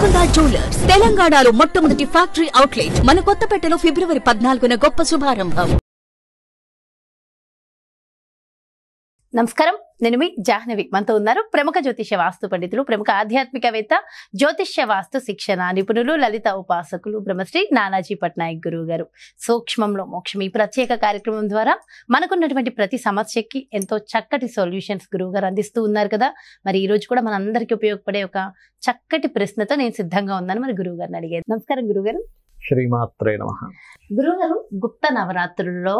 Golconda jewellers తెలంగాణలో మొట్టమొదటి factory outlet మన కొత్తపేటలో ఫిబ్రవరి 14న గొప్ప శుభారంభం. నమస్కారం, నేను మీ జాహ్నవి. మనతో ఉన్నారు ప్రముఖ జ్యోతిష్య వాస్తు పండితులు, ప్రముఖ ఆధ్యాత్మికవేత్త, జ్యోతిష్య వాస్తు శిక్షణ నిపుణులు, లలిత ఉపాసకులు బ్రహ్మశ్రీ నానాజీ పట్నాయక్ గురువు గారు. సూక్ష్మంలో మోక్షం ఈ ప్రత్యేక కార్యక్రమం ద్వారా మనకున్నటువంటి ప్రతి సమస్యకి ఎంతో చక్కటి సొల్యూషన్స్ గురువు గారు అందిస్తూ ఉన్నారు కదా. మరి ఈ రోజు కూడా మనందరికీ ఉపయోగపడే ఒక చక్కటి ప్రశ్నతో నేను సిద్ధంగా ఉన్నాను. మరి గురువు గారిని అడిగేది. నమస్కారం గురుగారు. శ్రీమాత్రే నమః. గురుగారు, గుప్త నవరాత్రుల్లో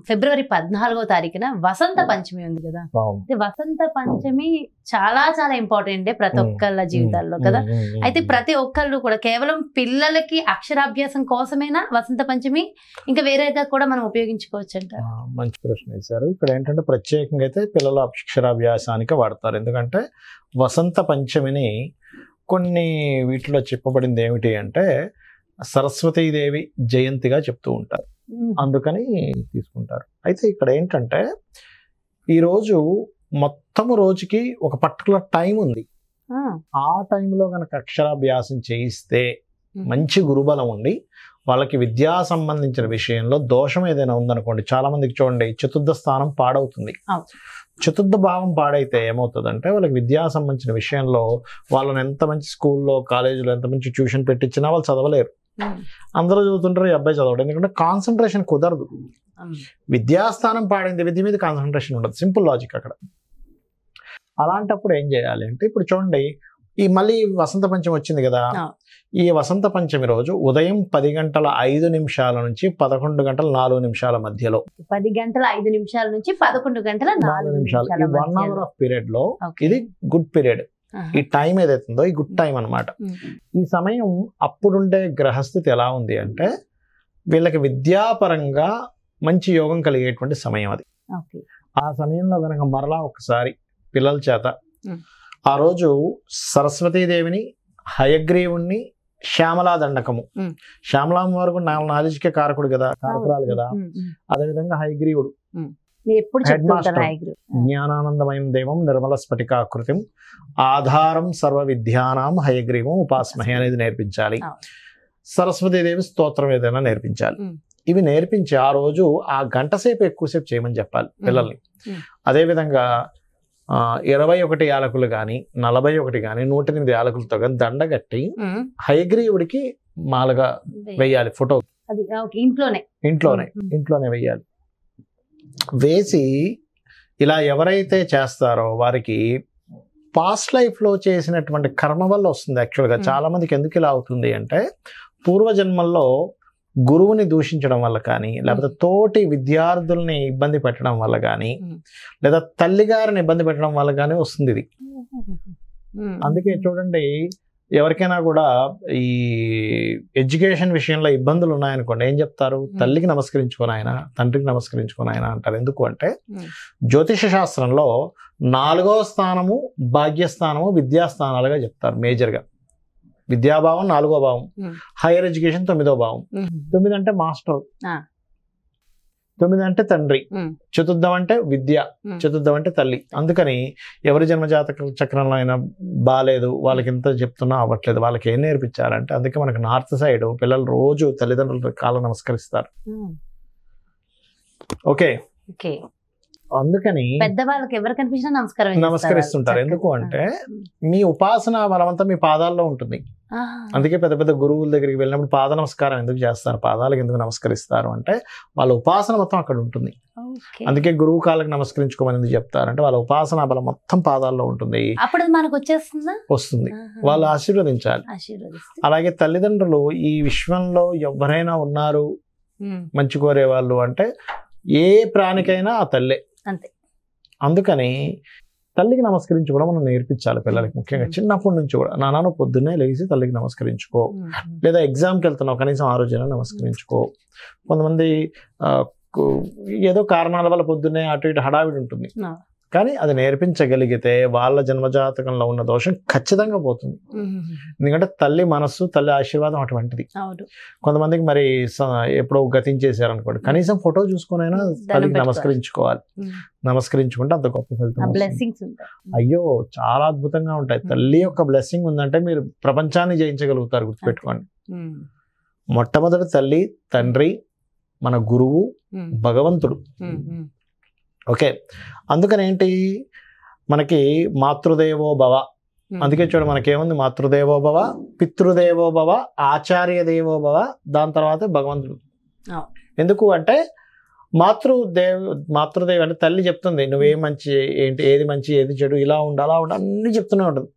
ఫిబ్రవరి 14వ తారీఖున వసంత పంచమి ఉంది కదా. వసంత పంచమి చాలా చాలా ఇంపార్టెంట్ ప్రతి ఒక్కళ్ళ జీవితాల్లో కదా. అయితే ప్రతి ఒక్కళ్ళు కూడా కేవలం పిల్లలకి అక్షరాభ్యాసం కోసమేనా వసంత పంచమి, ఇంకా వేరేగా కూడా మనం ఉపయోగించుకోవచ్చు అంట? మంచి ప్రశ్న వేశారు. ఇక్కడ ఏంటంటే ప్రత్యేకంగా అయితే పిల్లల అక్షరాభ్యాసానికి వాడతారు. ఎందుకంటే వసంత పంచమిని కొన్ని వీటిలో చెప్పబడింది ఏమిటి అంటే సరస్వతీదేవి జయంతిగా చెప్తూ ఉంటారు, అందుకని తీసుకుంటారు. అయితే ఇక్కడ ఏంటంటే ఈరోజు మొత్తము రోజుకి ఒక పర్టికులర్ టైం ఉంది. ఆ టైంలో కనుక అక్షరాభ్యాసం చేయిస్తే మంచి గురుబలం ఉండి వాళ్ళకి విద్యా సంబంధించిన విషయంలో దోషం ఏదైనా ఉందనుకోండి, చాలా మందికి చూడండి చతుర్థ స్థానం పాడవుతుంది. చతుర్థ భావం పాడైతే ఏమవుతుందంటే వాళ్ళకి విద్యా సంబంధించిన విషయంలో వాళ్ళని ఎంత మంచి స్కూల్లో కాలేజీలో ఎంత మంచి ట్యూషన్ పెట్టించినా వాళ్ళు చదవలేరు. అందరూ చదువుతుంటారు, ఈ అబ్బాయి చదవడం, ఎందుకంటే కాన్సన్ట్రేషన్ కుదరదు. విద్యాస్థానం పాడింది, విద్య మీద కాన్సన్ట్రేషన్ ఉండదు. సింపుల్ లాజిక్ అక్కడ. అలాంటప్పుడు ఏం చేయాలి అంటే ఇప్పుడు చూడండి, ఈ మళ్ళీ వసంత పంచమి వచ్చింది కదా. ఈ వసంత పంచమి రోజు ఉదయం 10:05 నుంచి 11:04 మధ్యలో, 10:05 నుంచి 11:04 ఈ 1 hour ఆఫ్ పీరియడ్ లో ఇది గుడ్ పీరియడ్. ఈ టైం ఏదైతుందో ఈ గుడ్ టైం అన్నమాట. ఈ సమయం అప్పుడుండే గ్రహస్థితి ఎలా ఉంది అంటే వీళ్ళకి విద్యాపరంగా మంచి యోగం కలిగేటువంటి సమయం అది. ఆ సమయంలో కనుక మరలా ఒకసారి పిల్లల చేత ఆ రోజు సరస్వతీదేవిని, హయగ్రీవుణ్ణి, శ్యామలా దండకము, శ్యామలాం వరకు నాలెడ్జ్కే కారకుడు కదా, కారకురాలు కదా. అదేవిధంగా హయగ్రీవుడు జ్ఞానానందమయం దేవం నిర్మల స్ఫటికాకృతిం ఆధారం సర్వ విద్యానాం హయగ్రీవం ఉపాస్మహే అనేది నేర్పించాలి. సరస్వతీదేవి స్తోత్రం ఏదైనా నేర్పించాలి. ఇవి నేర్పించి ఆ రోజు ఆ గంట సేపు ఎక్కువసేపు చేయమని చెప్పాలి పిల్లల్ని. అదేవిధంగా 21 యాలకులు కానీ 41 కానీ 108 యాలకులతో కానీ దండగట్టి హయగ్రీవుడికి మాలగా వెయ్యాలి. ఫోటో ఇంట్లోనే వెయ్యాలి. వేసి ఇలా ఎవరైతే చేస్తారో వారికి పాస్ట్ లైఫ్లో చేసినటువంటి కర్మ వల్ల వస్తుంది. యాక్చువల్గా చాలా మందికి ఎందుకు ఇలా అవుతుంది అంటే పూర్వజన్మల్లో గురువుని దూషించడం వల్ల కానీ, లేకపోతే తోటి విద్యార్థుల్ని ఇబ్బంది పెట్టడం వల్ల కానీ, లేదా తల్లిగారిని ఇబ్బంది పెట్టడం వల్ల కానీ వస్తుంది ఇది. అందుకే చూడండి, ఎవరికైనా కూడా ఈ ఎడ్యుకేషన్ విషయంలో ఇబ్బందులు ఉన్నాయనుకోండి, ఏం చెప్తారు? తల్లికి నమస్కరించుకొని ఆయన, తండ్రికి నమస్కరించుకొని ఆయన అంటారు. ఎందుకు అంటే జ్యోతిష శాస్త్రంలో 4వ స్థానము భాగ్యస్థానము విద్యాస్థానాలుగా చెప్తారు. మేజర్గా విద్యాభావం 4వ భావం, హైయర్ ఎడ్యుకేషన్ 9వ భావం. 9 అంటే మాస్టర్, 9 అంటే తండ్రి, చతుర్థం అంటే విద్య, చతుర్థం అంటే తల్లి. అందుకని ఎవరి జన్మజాతక చక్రంలో అయినా బాగాలేదు, వాళ్ళకి ఎంత చెప్తున్నా అవ్వట్లేదు, వాళ్ళకి ఏం నేర్పించారంటే, అందుకే మనకు నార్త్ సైడ్ పిల్లలు రోజు తల్లిదండ్రుల కాళ్ళ నమస్కరిస్తారు. ఓకే, అందుకని పెద్దవాళ్ళకి ఎవరు కనిపించినా నమస్కరిస్తుంటారు. ఎందుకు అంటే మీ ఉపాసన బలమంతా మీ పాదాల్లో ఉంటుంది. అందుకే పెద్ద పెద్ద గురువుల దగ్గరికి వెళ్ళినప్పుడు పాద నమస్కారం ఎందుకు చేస్తారు, పాదాలకు ఎందుకు నమస్కరిస్తారు అంటే వాళ్ళ ఉపాసన మొత్తం అక్కడ ఉంటుంది. అందుకే గురువు కాళ్ళకి నమస్కరించుకోమని ఎందుకు చెప్తారంటే వాళ్ళ ఉపాసన బలం మొత్తం పాదాల్లో ఉంటుంది. వస్తుంది, వాళ్ళు ఆశీర్వదించాలి. అలాగే తల్లిదండ్రులు ఈ విశ్వంలో ఎవరైనా ఉన్నారు మంచి కోరే వాళ్ళు అంటే ఏ ప్రాణికైనా ఆ తల్లే. అందుకని తల్లికి నమస్కరించుకోవడం మనం నేర్పించాలి పిల్లలకి. ముఖ్యంగా చిన్నప్పటి నుంచి కూడా, నాన్న పొద్దున్నే లేచి తల్లికి నమస్కరించుకో, లేదా ఎగ్జామ్కి వెళ్తున్నావు కనీసం ఆ రోజున నమస్కరించుకో. కొంతమంది ఏదో కారణాల వల్ల పొద్దున్నే అటు ఇటు హడావిడి ఉంటుంది, కానీ అది నేర్పించగలిగితే వాళ్ళ జన్మజాతకంలో ఉన్న దోషం ఖచ్చితంగా పోతుంది. ఎందుకంటే తల్లి మనస్సు, తల్లి ఆశీర్వాదం అటువంటిది. కొంతమందికి మరి ఎప్పుడో గతించేసారనుకోండి, కనీసం ఫోటో చూసుకునైనా తల్లికి నమస్కరించుకోవాలి. నమస్కరించుకుంటే అంత గొప్ప ఫలితం. అయ్యో చాలా అద్భుతంగా ఉంటాయి. తల్లి యొక్క బ్లెస్సింగ్ ఉందంటే మీరు ప్రపంచాన్ని జయించగలుగుతారు, గుర్తుపెట్టుకోండి. మొట్టమొదటి తల్లి, తండ్రి, మన గురువు, భగవంతుడు. ఓకే, అందుకని ఏంటి మనకి మాతృదేవో భవ. అందుకే చూడ మనకేముంది, మాతృదేవో భవ, పితృదేవో భవ, ఆచార్య దేవో భవ, దాని తర్వాత భగవంతుడు. ఎందుకు అంటే మాతృదేవి అంటే తల్లి చెప్తుంది నువ్వేం మంచి ఏంటి, ఏది మంచి ఏది చెడు, ఇలా ఉండు అలా ఉండు అన్ని చెప్తూనే ఉంటుంది.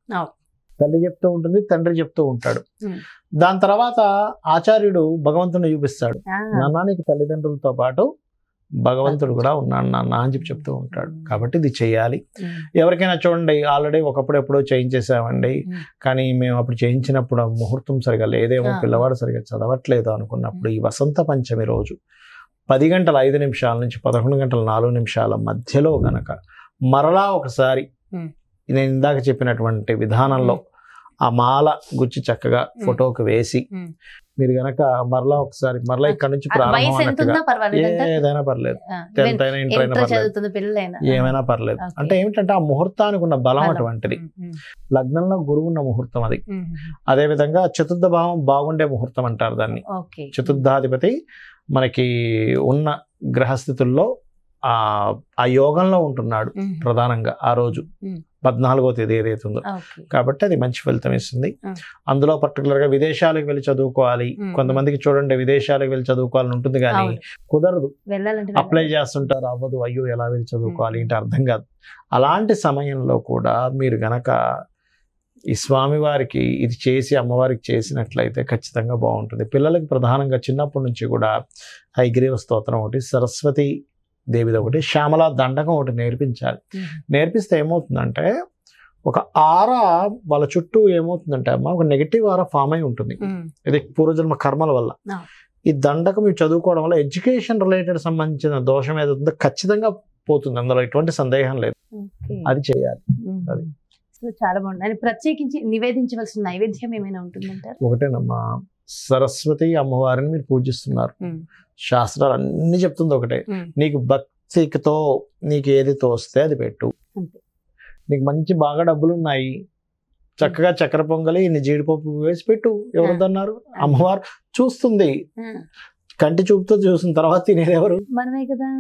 తల్లి చెప్తూ ఉంటుంది, తండ్రి చెప్తూ ఉంటాడు. దాని తర్వాత ఆచార్యుడు భగవంతుని చూపిస్తాడు. నాన్న నీకు తల్లిదండ్రులతో పాటు భగవంతుడు కూడా ఉన్నాడు నాన్న అని చెప్తూ ఉంటాడు. కాబట్టి ఇది చేయాలి. ఎవరికైనా చూడండి, ఆల్రెడీ ఒకప్పుడు ఎప్పుడో చేయించేసామండి, కానీ మేము అప్పుడు చేయించినప్పుడు ముహూర్తం సరిగా లేదేమో, పిల్లవాడు సరిగా చదవట్లేదు అనుకున్నప్పుడు ఈ వసంత పంచమి రోజు 10 గంటల 5 నిమిషాల నుంచి 11 గంటల 4 నిమిషాల మధ్యలో గనక మరలా ఒకసారి నేను ఇందాక చెప్పినటువంటి విధానంలో ఆ మాల గుచ్చి చక్కగా ఫోటోకి వేసి మీరు గనక మరలా ఒకసారి మరలా ఇక్కడ నుంచి ఏదైనా పర్లేదు, 10th అయినా ఇంటర్ అయినా పర్లేదు, ఏమైనా పర్లేదు. అంటే ఏమిటంటే ఆ ముహూర్తానికి ఉన్న బలం అటువంటిది. లగ్నంలో గురువు ఉన్న ముహూర్తం అది. అదే విధంగా చతుర్థ భావం బాగుండే ముహూర్తం అంటారు దాన్ని. చతుర్థాధిపతి మనకి ఉన్న గ్రహస్థితుల్లో ఆ యోగంలో ఉంటున్నాడు ప్రధానంగా ఆ రోజు 14వ తేదీ ఏదైతుందో. కాబట్టి అది మంచి ఫలితం ఇస్తుంది. అందులో పర్టికులర్ గా విదేశాలకు వెళ్ళి చదువుకోవాలి. కొంతమందికి చూడండి విదేశాలకు వెళ్ళి చదువుకోవాలని ఉంటుంది కానీ కుదరదు, అప్లై చేస్తుంటారు, అవ్వదు, అయ్యో ఎలా వెళ్ళి చదువుకోవాలి ఏంటి అర్థం కాదు. అలాంటి సమయంలో కూడా మీరు గనక ఈ స్వామివారికి ఇది చేసి అమ్మవారికి చేసినట్లయితే ఖచ్చితంగా బాగుంటుంది. పిల్లలకి ప్రధానంగా చిన్నప్పటి నుంచి కూడా హయగ్రీవ స్తోత్రం ఒకటి, సరస్వతి దేవిది ఒకటి, శ్యామల దండకం ఒకటి నేర్పించాలి. నేర్పిస్తే ఏమవుతుందంటే ఒక ఆరా వాళ్ళ చుట్టూ ఏమవుతుందంటే అమ్మ ఒక నెగిటివ్ ఆరా ఫామ్ అయి ఉంటుంది. ఇది పూర్వజన్మ కర్మల వల్ల. ఈ దండకం ఇవి చదువుకోవడం వల్ల ఎడ్యుకేషన్ రిలేటెడ్ సంబంధించిన దోషం ఏదైతుందో ఖచ్చితంగా పోతుంది, అందులో ఎటువంటి సందేహం లేదు. అది చేయాలి. అది చాలా బాగుంది. ప్రత్యేకించి నివేదించవలసిన నైవేద్యం ఏమైనా ఉంటుందంటారు? ఒకటేనమ్మా, సరస్వతి అమ్మవారిని మీరు పూజిస్తున్నారు, శాస్త్రాలు అన్ని చెప్తుంది ఒకటే, నీకు భక్తితో నీకు ఏది తోస్తే అది పెట్టు. నీకు మంచి బాగా డబ్బులు ఉన్నాయి, చక్కగా చక్కెర పొంగలి ఇన్ని జీడిపప్పు వేసి పెట్టు. ఎవరొద్దన్నారు? అమ్మవారు చూస్తుంది, కంటి చూపుతో చూసిన తర్వాత తినేది ఎవరు? మనమే కదా.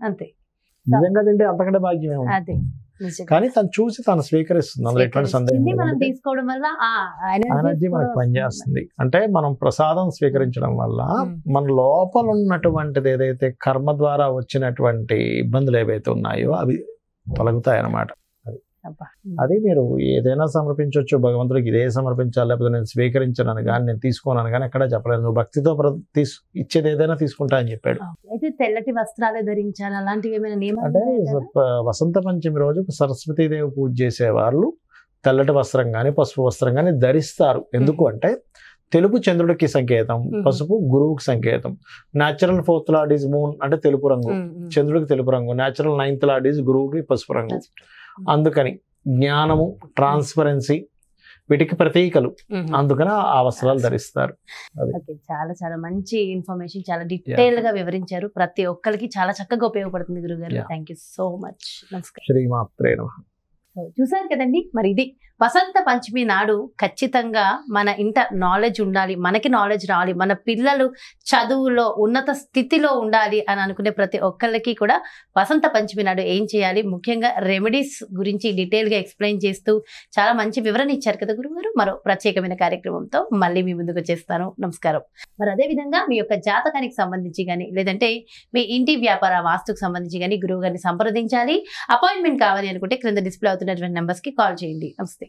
అంతే, నిజంగా తింటే అంతకంటే భాగ్యమే ఉంది. కానీ తను చూసి తను స్వీకరిస్తుంది, అందులో ఎటువంటి సందేహం. ఎనర్జీ మనకు పనిచేస్తుంది. అంటే మనం ప్రసాదం స్వీకరించడం వల్ల మన లోపల ఉన్నటువంటిది ఏదైతే కర్మ ద్వారా వచ్చినటువంటి ఇబ్బందులు ఏవైతే ఉన్నాయో అవి తొలగుతాయి అన్నమాట. అది మీరు ఏదైనా సమర్పించవచ్చు భగవంతుడికి, ఇదే సమర్పించాలి, లేకపోతే నేను స్వీకరించాను కానీ నేను తీసుకోను కానీ ఎక్కడ చెప్పలేదు. నువ్వు భక్తితో ఇచ్చేది ఏదైనా తీసుకుంటా అని చెప్పాడు. అయితే తెల్లటి వస్త్రాలు ధరించాలి, అలాంటివి ఏమైనా నియమాలు? అంటే వసంత పంచమి రోజు సరస్వతీదేవి పూజ చేసే వాళ్ళు తెల్లటి వస్త్రం కానీ పసుపు వస్త్రం కానీ ధరిస్తారు. ఎందుకు అంటే తెలుపు చంద్రుడికి సంకేతం, పసుపు గురువుకి సంకేతం. Natural 4th lord is moon అంటే తెలుపు రంగు, చంద్రుడికి తెలుపు రంగు. న్యాచురల్ 9th లార్డ్ ఈజ్ గురువుకి పసుపు రంగు. అందుకని జ్ఞానము, ట్రాన్స్పరెన్సీ వీటికి ప్రతీకలు, అందుకని ఆ వస్త్రాలు ధరిస్తారు. చాలా చాలా మంచి ఇన్ఫర్మేషన్, చాలా డీటెయిల్ గా వివరించారు. ప్రతి ఒక్కరికి చాలా చక్కగా ఉపయోగపడుతుంది గురుగారు. Thank you so much. నమస్కారం. శ్రీమాత్రే నమః. చూసారు కదండి, మరి ఇది వసంత పంచమి నాడు ఖచ్చితంగా మన ఇంట నాలెడ్జ్ ఉండాలి, మనకి నాలెడ్జ్ రావాలి, మన పిల్లలు చదువులో ఉన్నత స్థితిలో ఉండాలి అని అనుకునే ప్రతి ఒక్కళ్ళకి కూడా వసంత పంచమి నాడు ఏం చేయాలి, ముఖ్యంగా రెమెడీస్ గురించి డీటెయిల్గా ఎక్స్ప్లెయిన్ చేస్తూ చాలా మంచి వివరణ ఇచ్చారు కదా గురుగారు. మరో ప్రత్యేకమైన కార్యక్రమంతో మళ్ళీ మీ ముందుకు వచ్చేస్తాను. నమస్కారం. మరి అదేవిధంగా మీ యొక్క జాతకానికి సంబంధించి కానీ లేదంటే మీ ఇంటి వ్యాపార వాస్తుకు సంబంధించి కానీ గురువు గారిని సంప్రదించాలి, అపాయింట్మెంట్ కావాలి అనుకుంటే క్రింద డిస్ప్లే అవుతున్నటువంటి నెంబర్స్కి కాల్ చేయండి. నమస్తే.